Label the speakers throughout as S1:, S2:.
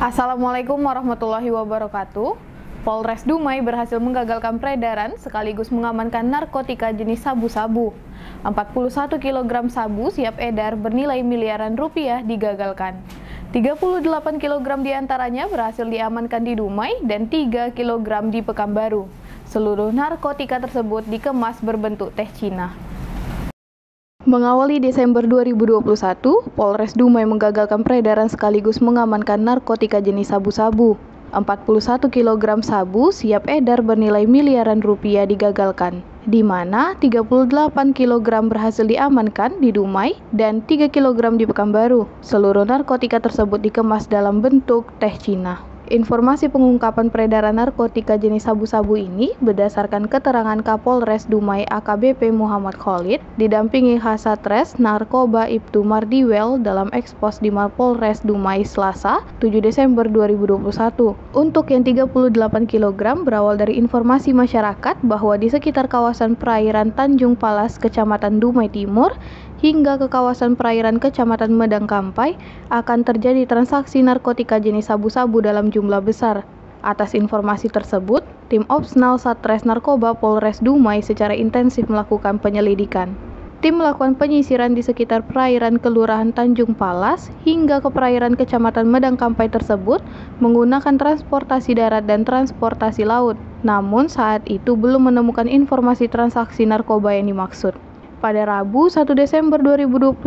S1: Assalamualaikum warahmatullahi wabarakatuh. Polres Dumai berhasil menggagalkan peredaran sekaligus mengamankan narkotika jenis sabu-sabu. 41 kg sabu siap edar bernilai miliaran rupiah digagalkan. 38 kg diantaranya berhasil diamankan di Dumai dan 3 kg di Pekanbaru. Seluruh narkotika tersebut dikemas berbentuk teh Cina. Mengawali Desember 2021, Polres Dumai menggagalkan peredaran sekaligus mengamankan narkotika jenis sabu-sabu. 41 kg sabu siap edar bernilai miliaran rupiah digagalkan, di mana 38 kg berhasil diamankan di Dumai dan 3 kg di Pekanbaru. Seluruh narkotika tersebut dikemas dalam bentuk teh Cina. Informasi pengungkapan peredaran narkotika jenis sabu-sabu ini berdasarkan keterangan Kapolres Dumai AKBP Muhammad Khalid didampingi Kasatres Narkoba Ibtu Mardiwel dalam ekspos di Mapolres Dumai Selasa 7 Desember 2021. Untuk yang 38 kg berawal dari informasi masyarakat bahwa di sekitar kawasan perairan Tanjung Palas, Kecamatan Dumai Timur, hingga ke kawasan perairan Kecamatan Medang Kampai akan terjadi transaksi narkotika jenis sabu-sabu dalam jumlah besar. Atas informasi tersebut, tim Opsnal Satres Narkoba Polres Dumai secara intensif melakukan penyelidikan. Tim melakukan penyisiran di sekitar perairan Kelurahan Tanjung Palas hingga ke perairan Kecamatan Medang Kampai tersebut menggunakan transportasi darat dan transportasi laut. Namun saat itu belum menemukan informasi transaksi narkoba yang dimaksud. Pada Rabu 1 Desember 2021,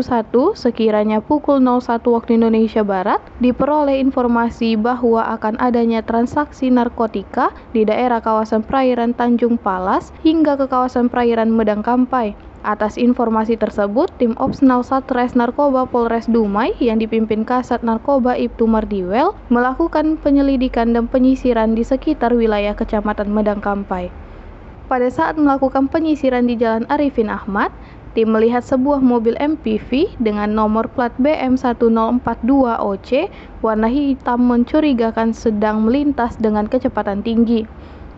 S1: sekiranya pukul 01 waktu Indonesia Barat, diperoleh informasi bahwa akan adanya transaksi narkotika di daerah kawasan perairan Tanjung Palas hingga ke kawasan perairan Medang Kampai. Atas informasi tersebut, tim Opsnal Satres Narkoba Polres Dumai yang dipimpin Kasat Narkoba Ibtu Mardiwel melakukan penyelidikan dan penyisiran di sekitar wilayah Kecamatan Medang Kampai. Pada saat melakukan penyisiran di Jalan Arifin Ahmad, tim melihat sebuah mobil MPV dengan nomor plat BM1042OC warna hitam mencurigakan sedang melintas dengan kecepatan tinggi,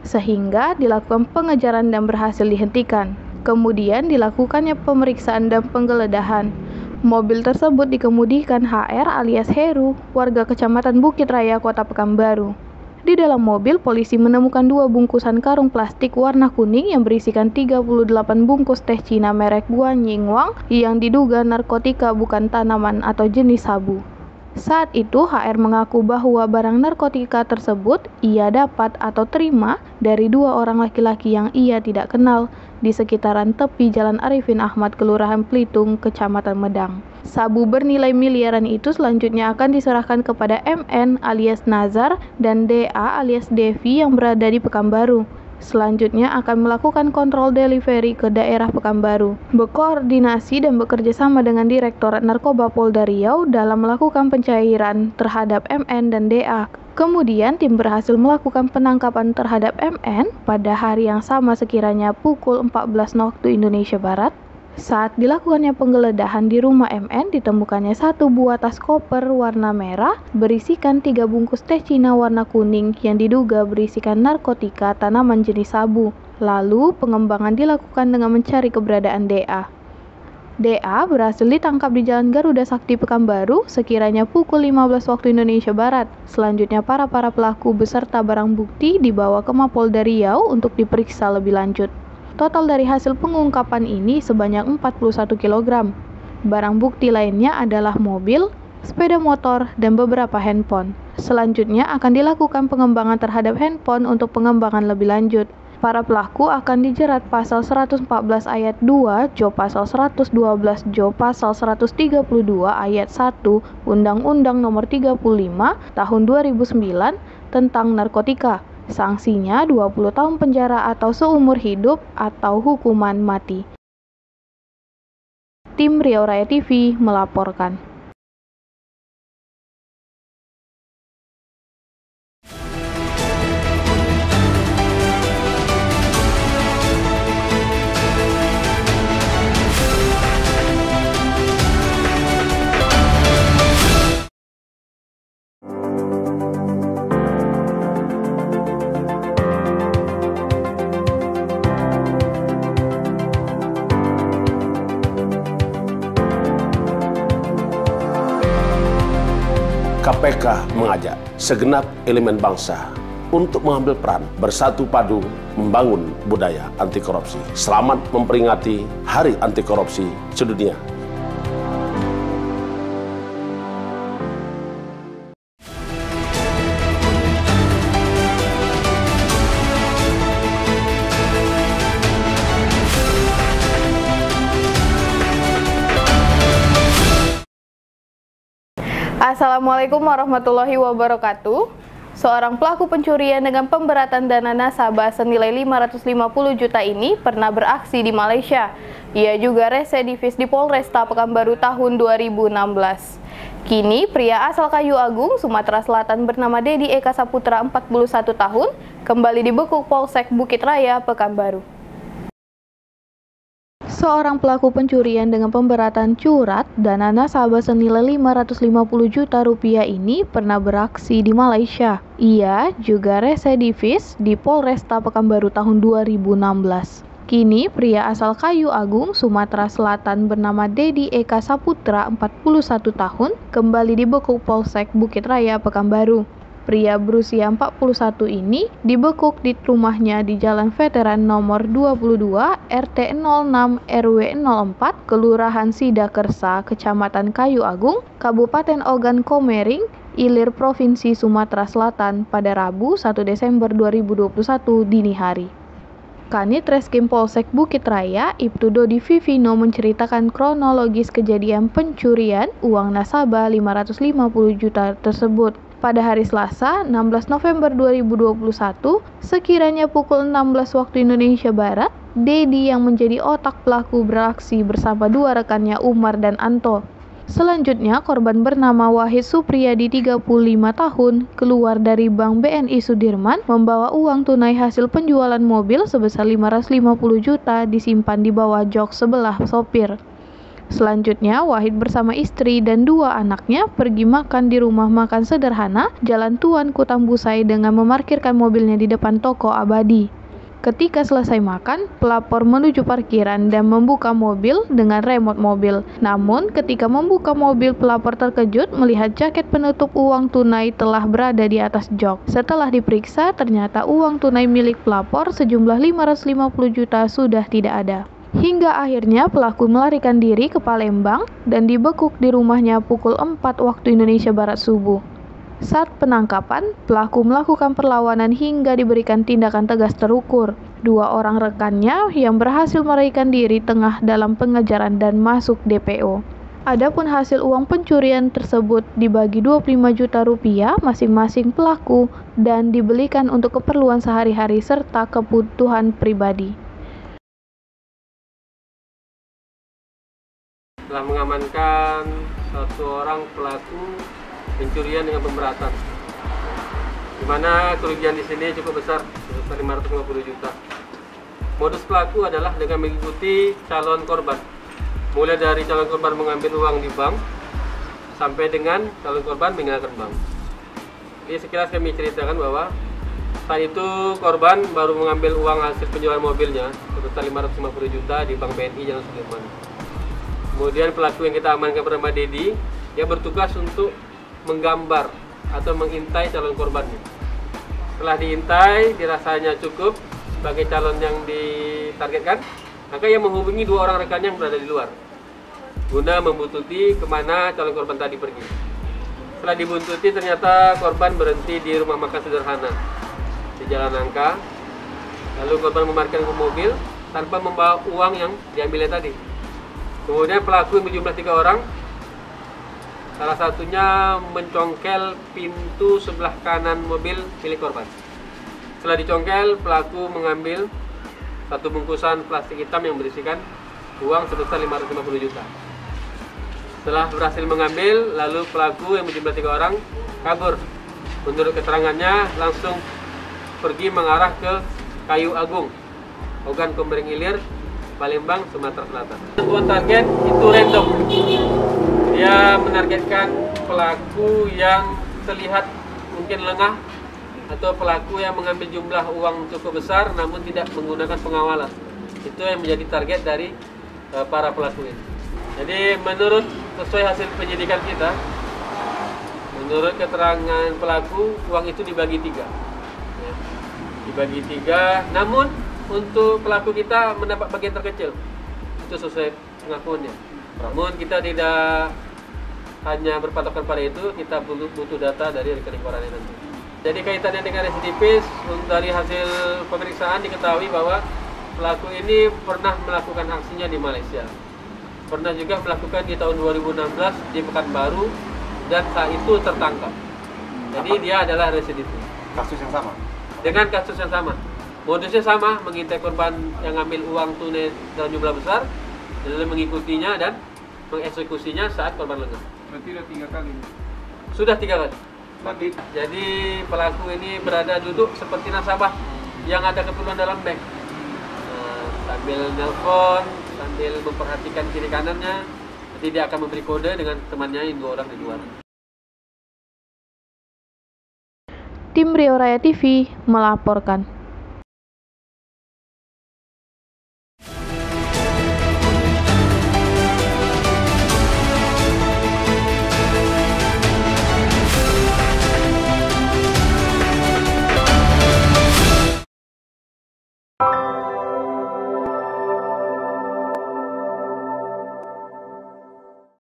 S1: sehingga dilakukan pengejaran dan berhasil dihentikan. Kemudian dilakukannya pemeriksaan dan penggeledahan. Mobil tersebut dikemudikan HR alias Heru, warga Kecamatan Bukit Raya, Kota Pekanbaru. Di dalam mobil, polisi menemukan 2 bungkusan karung plastik warna kuning yang berisikan 38 bungkus teh Cina merek Guanyingwang yang diduga narkotika bukan tanaman atau jenis sabu. Saat itu, HR mengaku bahwa barang narkotika tersebut ia dapat atau terima dari 2 orang laki-laki yang ia tidak kenal di sekitaran tepi Jalan Arifin Ahmad, Kelurahan Pelitung, Kecamatan Medang. Sabu bernilai miliaran itu selanjutnya akan diserahkan kepada MN alias Nazar dan DA alias Devi yang berada di Pekanbaru. Selanjutnya akan melakukan kontrol delivery ke daerah Pekanbaru, berkoordinasi dan bekerja sama dengan Direktorat Narkoba Polda Riau dalam melakukan pencairan terhadap MN dan DA. Kemudian tim berhasil melakukan penangkapan terhadap MN pada hari yang sama sekiranya pukul 14 waktu Indonesia Barat. Saat dilakukannya penggeledahan di rumah MN, ditemukannya 1 buah tas koper warna merah berisikan 3 bungkus teh Cina warna kuning yang diduga berisikan narkotika tanaman jenis sabu. Lalu pengembangan dilakukan dengan mencari keberadaan DA. DA berhasil ditangkap di Jalan Garuda Sakti Pekanbaru sekiranya pukul 15 waktu Indonesia Barat. Selanjutnya para pelaku beserta barang bukti dibawa ke Mapolda Riau untuk diperiksa lebih lanjut. Total dari hasil pengungkapan ini sebanyak 41 kg. Barang bukti lainnya adalah mobil, sepeda motor, dan beberapa handphone. Selanjutnya akan dilakukan pengembangan terhadap handphone untuk pengembangan lebih lanjut. Para pelaku akan dijerat pasal 114 ayat 2, Jo pasal 112, Jo pasal 132 ayat 1, Undang-Undang Nomor 35 Tahun 2009 tentang narkotika. Sanksinya 20 tahun penjara atau seumur hidup atau hukuman mati. Tim Riau Raya TV melaporkan.
S2: KPK mengajak segenap elemen bangsa untuk mengambil peran bersatu padu membangun budaya anti korupsi. Selamat memperingati Hari Anti Korupsi Sedunia.
S1: Assalamualaikum warahmatullahi wabarakatuh. Seorang pelaku pencurian dengan pemberatan dana nasabah senilai 550 juta ini pernah beraksi di Malaysia. Ia juga residivis di Polresta Pekanbaru tahun 2016. Kini, pria asal Kayu Agung, Sumatera Selatan bernama Dedi Eka Saputra, 41 tahun, kembali dibekuk Polsek Bukit Raya, Pekanbaru. Seorang pelaku pencurian dengan pemberatan curat dana nasabah senilai 550 juta rupiah ini pernah beraksi di Malaysia. Ia juga residivis di Polresta Pekanbaru tahun 2016. Kini, pria asal Kayu Agung, Sumatera Selatan bernama Dedi Eka Saputra, 41 tahun, kembali dibekuk Polsek Bukit Raya, Pekanbaru. Pria berusia 41 ini dibekuk di rumahnya di Jalan Veteran nomor 22 RT 06 RW 04 Kelurahan Sidakersa, Kecamatan Kayu Agung, Kabupaten Ogan Komering, Ilir, Provinsi Sumatera Selatan pada Rabu 1 Desember 2021 dini hari. Kanit Reskrim Polsek Bukit Raya, Ibtu Dodi Vivino menceritakan kronologis kejadian pencurian uang nasabah 550 juta tersebut. Pada hari Selasa, 16 November 2021, sekiranya pukul 16 waktu Indonesia Barat, Dedi yang menjadi otak pelaku beraksi bersama dua rekannya Umar dan Anto. Selanjutnya, korban bernama Wahid Supriyadi, 35 tahun, keluar dari Bank BNI Sudirman membawa uang tunai hasil penjualan mobil sebesar 550 juta disimpan di bawah jok sebelah sopir. Selanjutnya, Wahid bersama istri dan dua anaknya pergi makan di rumah makan sederhana Jalan Tuan Kutambusai dengan memarkirkan mobilnya di depan toko Abadi. Ketika selesai makan, pelapor menuju parkiran dan membuka mobil dengan remote mobil. Namun, ketika membuka mobil, pelapor terkejut melihat jaket penutup uang tunai telah berada di atas jok. Setelah diperiksa, ternyata uang tunai milik pelapor sejumlah 550 juta sudah tidak ada. Hingga akhirnya pelaku melarikan diri ke Palembang dan dibekuk di rumahnya pukul 4 waktu Indonesia Barat subuh. Saat penangkapan, pelaku melakukan perlawanan hingga diberikan tindakan tegas terukur. Dua orang rekannya yang berhasil melarikan diri tengah dalam pengejaran dan masuk DPO. Adapun hasil uang pencurian tersebut dibagi 25 juta rupiah masing-masing pelaku dan dibelikan untuk keperluan sehari-hari serta kebutuhan pribadi.
S3: Telah mengamankan satu orang pelaku pencurian dengan pemberatan, di mana kerugian di sini cukup besar, sebesar 550 juta. Modus pelaku adalah dengan mengikuti calon korban, mulai dari calon korban mengambil uang di bank sampai dengan calon korban meninggalkan bank. Jadi sekilas kami ceritakan bahwa saat itu korban baru mengambil uang hasil penjualan mobilnya sebesar 550 juta di Bank BNI Jalan Sudirman. Kemudian pelaku yang kita amankan bernama Dedi, dia bertugas untuk menggambar atau mengintai calon korbannya. Setelah diintai, dirasanya cukup sebagai calon yang ditargetkan, maka ia menghubungi dua orang rekannya yang berada di luar, guna membuntuti kemana calon korban tadi pergi. Setelah dibuntuti, ternyata korban berhenti di rumah makan sederhana di Jalan Nangka. Lalu korban memarkirkan mobil tanpa membawa uang yang diambilnya tadi. Kemudian pelaku yang berjumlah 3 orang, salah satunya mencongkel pintu sebelah kanan mobil milik korban. Setelah dicongkel, pelaku mengambil satu bungkusan plastik hitam yang berisikan uang sebesar 550 juta. Setelah berhasil mengambil, lalu pelaku yang berjumlah 3 orang kabur. Menurut keterangannya, langsung pergi mengarah ke Kayu Agung, Ogan Komering Ilir, Palembang, Sumatera Selatan. Tentuan target itu random. Dia menargetkan pelaku yang terlihat mungkin lengah atau pelaku yang mengambil jumlah uang cukup besar namun tidak menggunakan pengawalan. Itu yang menjadi target dari para pelaku ini. Jadi menurut sesuai hasil penyidikan kita, Menurut keterangan pelaku, uang itu dibagi 3. Ya. Dibagi 3, namun untuk pelaku kita mendapat bagian terkecil. Itu sesuai pengakuannya. Namun kita tidak hanya berpatokan pada itu, kita butuh data dari rekening korannya nanti. Jadi kaitannya dengan residivis, dari hasil pemeriksaan diketahui bahwa pelaku ini pernah melakukan aksinya di Malaysia. Pernah juga melakukan di tahun 2016 di Pekanbaru, dan saat itu tertangkap. Jadi dia adalah residivis.
S4: Kasus yang sama?
S3: Dengan kasus yang sama. Modusnya sama, mengintai korban yang ngambil uang tunai dalam jumlah besar, lalu mengikutinya dan mengeksekusinya saat korban lengah.
S4: Berarti udah 3 kali?
S3: Sudah 3 kali.
S4: Berarti?
S3: Jadi pelaku ini berada duduk seperti nasabah yang ada keperluan dalam bank. Sambil nelpon, sambil memperhatikan kiri kanannya, nanti dia akan memberi kode dengan temannya yang 2 orang di luar.
S1: Tim Rio Raya TV melaporkan.